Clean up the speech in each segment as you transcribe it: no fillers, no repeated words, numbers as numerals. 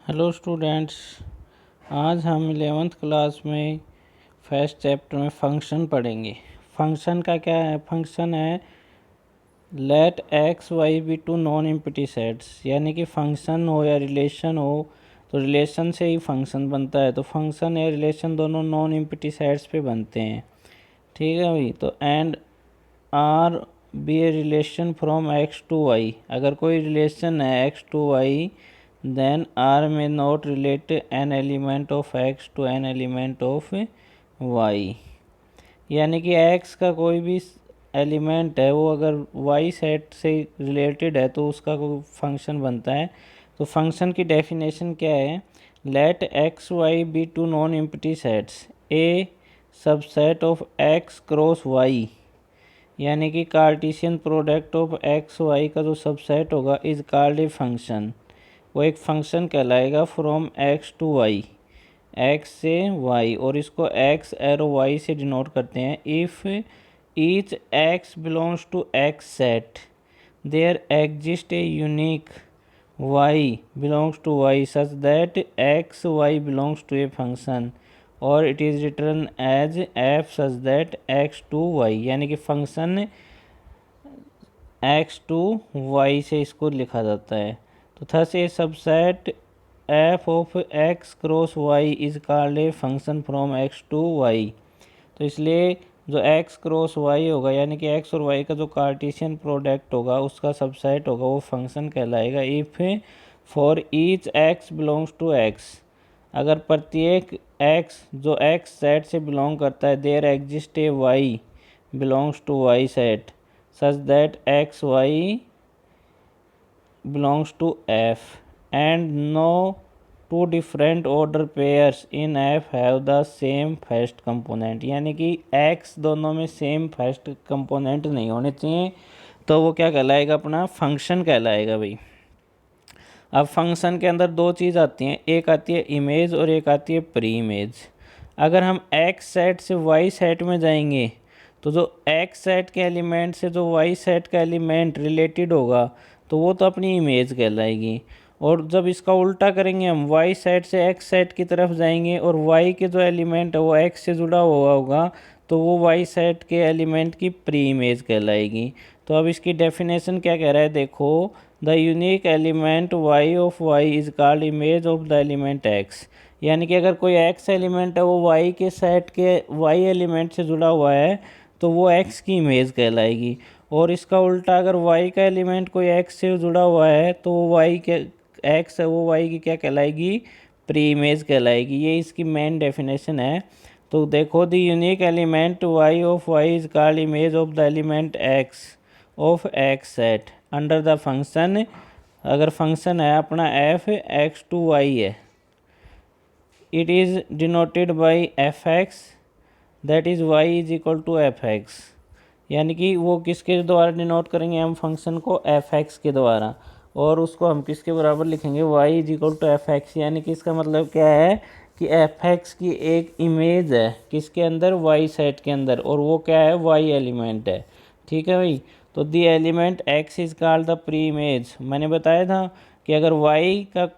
Hello students. आज हम 11th class में फर्स्ट चैप्टर में फंक्शन पढ़ेंगे। फंक्शन का क्या है? फंक्शन है let X Y be two non empty sets, यानी कि फंक्शन हो या रिलेशन हो तो रिलेशन से ही फंक्शन बनता है। तो फंक्शन या रिलेशन दोनों नॉन एम्प्टी सेट्स पे बनते हैं। ठीक है भाई। तो and R be a relation from X to Y, अगर कोई रिलेशन है X to Y then R may not relate an element of x to an element of y, यानी कि x का कोई भी एलिमेंट है वो अगर y सेट से रिलेटेड है तो उसका कोई फंक्शन बनता है। तो फंक्शन की डेफिनेशन क्या है? Let X Y be two non empty sets, a subset of x cross y, यानी कि Cartesian product of X Y का जो सबसेट होगा इज कॉल्ड ए फंक्शन। वो एक फंक्शन कहलाएगा from X to Y, X से वाई, और इसको एक्स एरो वाई से डिनोट करते हैं। If each X belongs to X set there exist a unique Y belongs to Y such that X Y belongs to a function और it is written as F such that X to Y, यानी कि function x to Y से इसको लिखा जाता है। तो thus a subset F of X cross Y is called a function from X to Y. तो इसलिए जो एक्स क्रॉस वाई होगा, यानी कि एक्स और वाई का जो कार्टेशियन प्रोडक्ट होगा उसका सबसेट होगा, वो फंक्शन कहलाएगा। If for each X belongs to X, अगर प्रत्येक एक्स जो एक्स सेट से बिलोंग करता है, there exist a Y belongs to Y set such that X Y belongs to F and no two different order pairs in F have the same first component, यानी कि X दोनों में same first component नहीं होने चाहिए, तो वो क्या कहलाएगा? अपना फंक्शन कहलाएगा भाई। अब फंक्शन के अंदर दो चीज़ आती हैं, एक आती है इमेज और एक आती है प्री इमेज। अगर हम X सेट से Y सेट में जाएंगे तो जो X सेट के एलिमेंट से जो Y सेट का एलिमेंट रिलेटेड होगा तो वो तो अपनी इमेज कहलाएगी। और जब इसका उल्टा करेंगे हम, Y सेट से X सेट की तरफ जाएंगे और Y के जो एलिमेंट है वो X से जुड़ा हुआ होगा तो वो Y सेट के एलिमेंट की प्री इमेज कहलाएगी। तो अब इसकी डेफिनेशन क्या कह रहा है देखो, the unique element Y of Y is called image of the element X, यानी कि अगर कोई X एलिमेंट है वो Y के सेट के Y एलिमेंट से जुड़ा हुआ है तो वो X की इमेज कहलाएगी। और इसका उल्टा, अगर Y का एलिमेंट कोई X से जुड़ा हुआ है तो वो Y के X है वो Y की क्या कहलाएगी? प्री इमेज कहलाएगी। ये इसकी मेन डेफिनेशन है। तो देखो, the unique element Y of Y is called image of the element X of X set under the function. अगर फंक्शन है अपना f x टू y है, it is denoted by F X, that is y is equal to F X, यानी कि वो किसके द्वारा denote करेंगे हम फंक्शन को? एफ एक्स के द्वारा। और उसको हम किसके बराबर लिखेंगे? y is equal to F X, यानी कि इसका मतलब क्या है कि एफ एक्स की एक इमेज है किसके अंदर? y सेट के अंदर, और वो क्या है? y एलिमेंट है। ठीक है भाई। तो the element x is called the pre image. मैंने बताया था कि अगर y का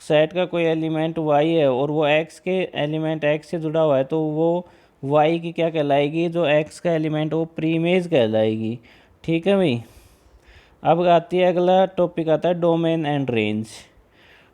सेट का कोई एलिमेंट y है और वो x के एलिमेंट x से जुड़ा हुआ है तो वो y की क्या कहलाएगी? जो x का एलिमेंट वो प्री इमेज कहलाएगी। ठीक है भाई। अब आती है, अगला टॉपिक आता है डोमेन एंड रेंज।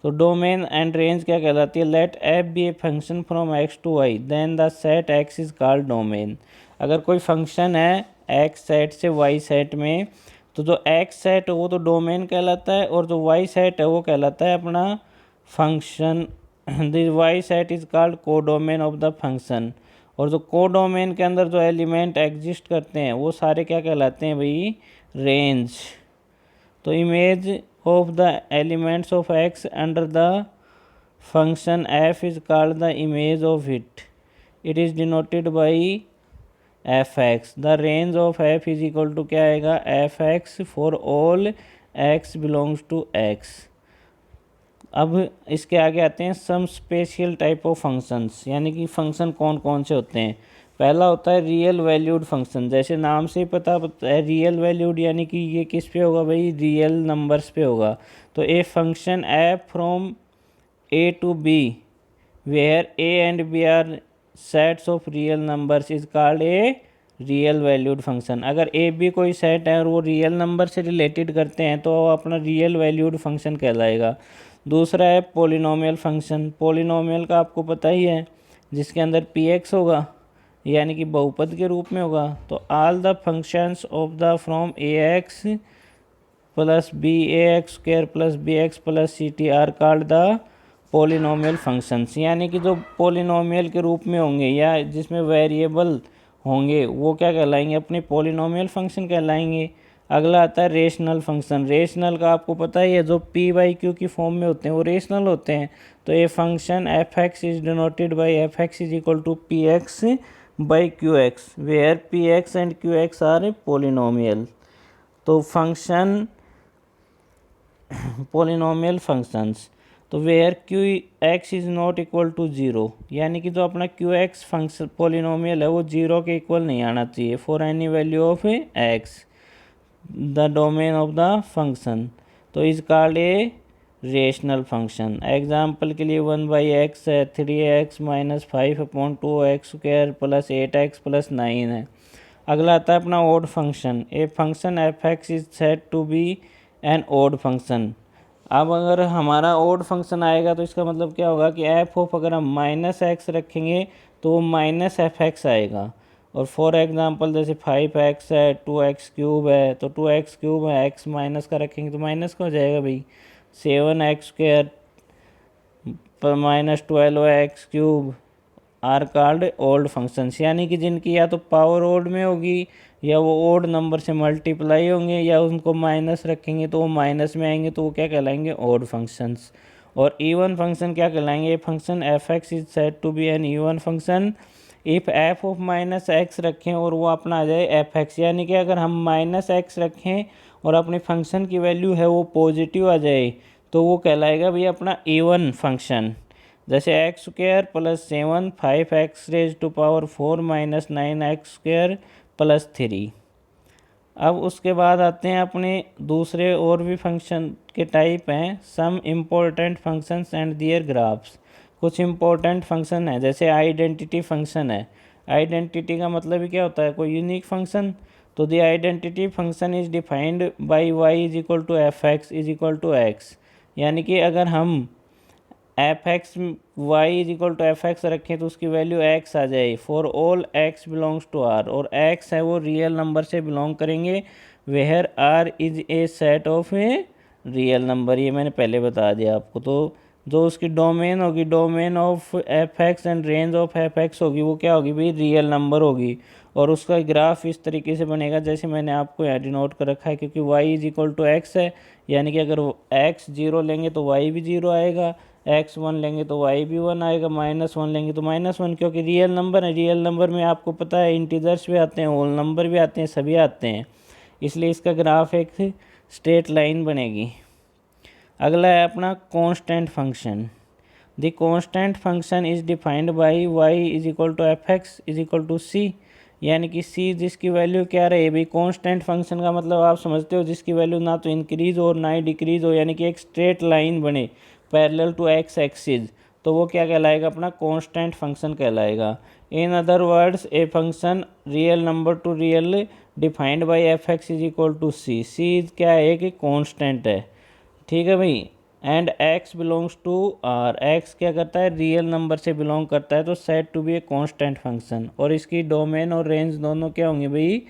तो डोमेन एंड रेंज क्या कहलाती है? Let F be a function from X to Y then the set X is called domain. अगर कोई फंक्शन है एक्स सेट से वाई सेट में तो जो एक्स सेट है वो तो डोमेन कहलाता है और जो वाई सेट है वो कहलाता है अपना function. The Y set is called codomain of the function. और जो को डोमेन के अंदर जो एलिमेंट एग्जिस्ट करते हैं वो सारे क्या कहलाते हैं भाई? रेंज। तो image of the elements of X under the function F is called the image of it, it is denoted by F X. The range of F is equal to क्या आएगा? F X for all X belongs to X. अब इसके आगे आते हैं some special type of functions, यानी कि function कौन कौन से होते हैं। पहला होता है रियल वैल्यूड फंक्शन। जैसे नाम से ही पता है रियल वैल्यूड, यानी कि ये किस पे होगा भाई? रियल नंबर्स पे होगा। तो ए function F from A to B, where A and B are sets of real numbers is called a real valued function. अगर ए बी कोई सेट है और वो रियल नंबर से रिलेटेड करते हैं तो वो अपना रियल वैल्यूड फंक्शन कहलाएगा। दूसरा है पोलिनोमियल फंक्शन। पोलिनोमियल का आपको पता ही है, जिसके अंदर पी एक्स होगा, यानी कि बहुपद के रूप में होगा। तो all the functions of the from A X plus B A X square plus B X plus C T R called the polynomial functions, यानी कि जो पोलिनोमियल के रूप में होंगे या जिसमें वेरिएबल होंगे वो क्या कहलाएंगे, अपने पोलिनोमियल फंक्शन कहलाएंगे। अगला आता है रेशनल फंक्शन। रेशनल का आपको पता ही है, जो पी बाई क्यू की फॉर्म में होते हैं वो रेशनल होते हैं। तो ये function F x is denoted by F x is equal to P X by Q X, where P X and Q X are polynomial. तो फंक्शन पोलिनोमियल फंक्शंस, तो where Q X is not equal to zero, यानी कि जो अपना Q x function polynomial है वो zero के equal नहीं आना चाहिए for any value of X the domain of the function, तो is called a rational function. Example के लिए 1/x है, 3x minus 5/2x square plus 8x plus 9 है। अगला आता है अपना odd function. A function F x is said to be an odd function. अब अगर हमारा ओड फंक्शन आएगा तो इसका मतलब क्या होगा कि एफ ऑफ अगर हम माइनस एक्स रखेंगे तो वो माइनस एफ एक्स आएगा। और फॉर एग्जांपल जैसे 5x है, 2x क्यूब है, तो 2x क्यूब है, x माइनस का रखेंगे तो माइनस का हो जाएगा भाई। 7x square minus 12x cube are called old functions, यानी कि जिनकी या तो पावर ओड में होगी या वो ओड नंबर से मल्टीप्लाई होंगे या उनको माइनस रखेंगे तो वो माइनस में आएंगे, तो वो क्या कहलाएंगे, ओड फंक्शंस। और इवन फंक्शन क्या कहलाएंगे, function F x is said to be an even function if F of minus X रखें और वो अपना आ जाए एफ एक्स, यानी कि अगर हम माइनस एक्स रखें और अपने फंक्शन की वैल्यू है वो पॉजिटिव आ जाए तो वो कहलाएगा भाई अपना इवन फंक्शन। जैसे X square plus 7 5x raise to power 4 minus 9x square plus 3। अब उसके बाद आते हैं अपने दूसरे और भी फंक्शन के टाइप हैं, some important functions and their graphs. कुछ इम्पोर्टेंट फंक्शन है, जैसे आइडेंटिटी फंक्शन है। आइडेंटिटी का मतलब ही क्या होता है, कोई यूनिक फंक्शन। तो the identity function is defined by Y is equal to F x is equal to X, यानी कि अगर हम F X Y is equal to F X रखें तो उसकी वैल्यू एक्स आ जाए for all X belongs to R, और एक्स है वो रियल नंबर से बिलोंग करेंगे, where R is a set of a real number. ये मैंने पहले बता दिया आपको। तो जो उसकी डोमेन होगी, domain of F x and range of F x होगी, वो क्या होगी भाई, रियल नंबर होगी। और उसका ग्राफ इस तरीके से बनेगा जैसे मैंने आपको यहाँ डिनोट कर रखा है, क्योंकि y is equal to X है, यानी कि अगर x 0 लेंगे तो y भी 0 आएगा, x 1 लेंगे तो y भी 1 आएगा, -1 लेंगे तो -1, क्योंकि रियल नंबर है। रियल नंबर में आपको पता है इंटीजर्स भी आते हैं, होल नंबर भी आते हैं, सभी आते हैं, इसलिए इसका ग्राफ एक स्ट्रेट लाइन बनेगी। अगला है अपना constant function. The constant function is defined by y is equal to F x is equal to c, यानी कि c जिसकी वैल्यू क्या रहे भाई, कांस्टेंट फंक्शन का मतलब आप समझते हो जिसकी वैल्यू ना तो इंक्रीज हो ना ही डिक्रीज हो, यानी कि एक स्ट्रेट लाइन बने पैरेलल टू एक्स एक्सिस, तो वो क्या कहलाएगा, अपना कांस्टेंट फंक्शन कहलाएगा। In other words a function real number two real defined by F x is equal to सी। सी क्या है कि कांस्टेंट है, ठीक है भाई। And x belongs to are, x क्या करता है, रियल नंबर से बिलोंग करता है, तो said to be a constant function. और इसकी डोमेन और रेंज दोनों क्या होंगे भाई,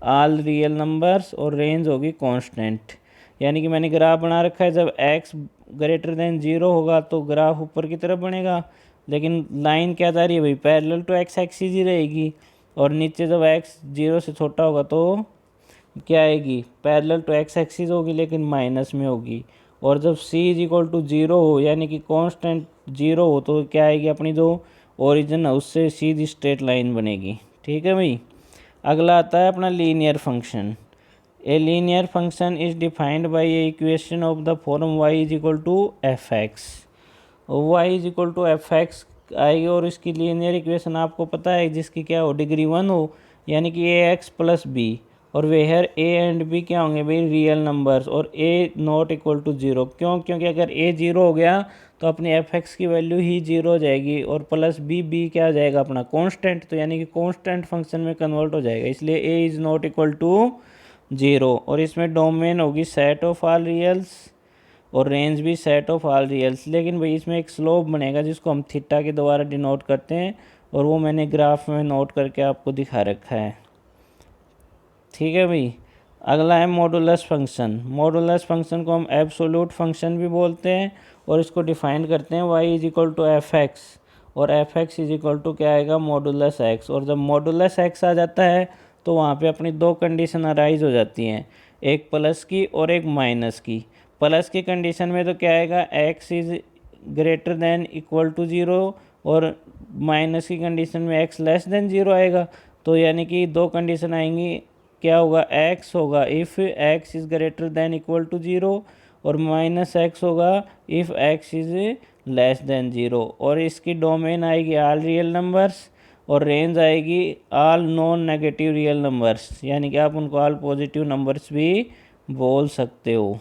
ऑल रियल नंबर्स, और रेंज होगी कांस्टेंट। यानी कि मैंने ग्राफ बना रखा है, जब x ग्रेटर देन 0 होगा तो ग्राफ ऊपर की तरफ बनेगा, लेकिन लाइन क्या जा रही है भाई, पैरेलल टू एक्स एक्सिस ही रहेगी। और नीचे जब x 0 से छोटा होगा तो क्या आएगी, पैरेलल टू एक्स एक्सिस होगी लेकिन माइनस में होगी। और जब c इज इक्वल टू 0 हो, यानी कि कांस्टेंट 0 हो, तो क्या आएगी, अपनी जो ओरिजिन है उससे सीधी स्ट्रेट लाइन बनेगी, ठीक है भाई। अगला आता है अपना linear function. A linear function is defined by a equation of the form y is equal to F X. y is equal to F X आएगी, और इसकी लीनियर इक्वेशन आपको पता है जिसकी क्या हो, डिग्री 1 हो, यानी कि ए एक्स प्लस बी, और वेयर ए एंड बी क्या होंगे भाई, रियल नंबर्स, और ए नॉट इक्वल टू 0। क्यों, क्योंकि अगर ए 0 हो गया तो अपनी एफ एक्स की वैल्यू ही 0 हो जाएगी, और प्लस बी क्या आ जाएगा अपना कांस्टेंट, तो यानी कि कांस्टेंट फंक्शन में कन्वर्ट हो जाएगा, इसलिए A is not equal to 0। और इसमें डोमेन होगी सेट ऑफ ऑल रियल्स और रेंज भी सेट ऑफ ऑल रियल्स, लेकिन भाई इसमें एक स्लोप बनेगा जिसको हम थीटा के द्वारा डिनोट करते हैं, और वो मैंने ग्राफ में नोट करके आपको दिखा रखा है। ठीक है भाई। अगला है मॉडुलस फंक्शन। मॉडुलस फंक्शन को हम एब्सोल्यूट फंक्शन भी बोलते हैं, और इसको डिफाइन करते हैं y is equal to F x, और f x is equal to क्या आएगा मॉडुलस एक्स। और जब मॉडुलस एक्स आ जाता है तो वहाँ पे अपनी दो कंडीशन अराइज हो जाती हैं, एक प्लस की और एक माइनस की। प्लस की कंडीशन में तो क्या आएगा x is greater than equal to 0, और माइनस की कंडीशन में x लेस देन 0 आएगा। तो यानी कि दो कंडीशन आएंगी, क्या होगा x होगा if x is greater than equal to 0, और माइनस x होगा if x is less than 0। और इसकी डोमेन आएगी ऑल रियल नंबर्स, और रेंज आएगी all non negative real numbers, यानी कि आप उनको ऑल पॉजिटिव नंबर्स भी बोल सकते हो।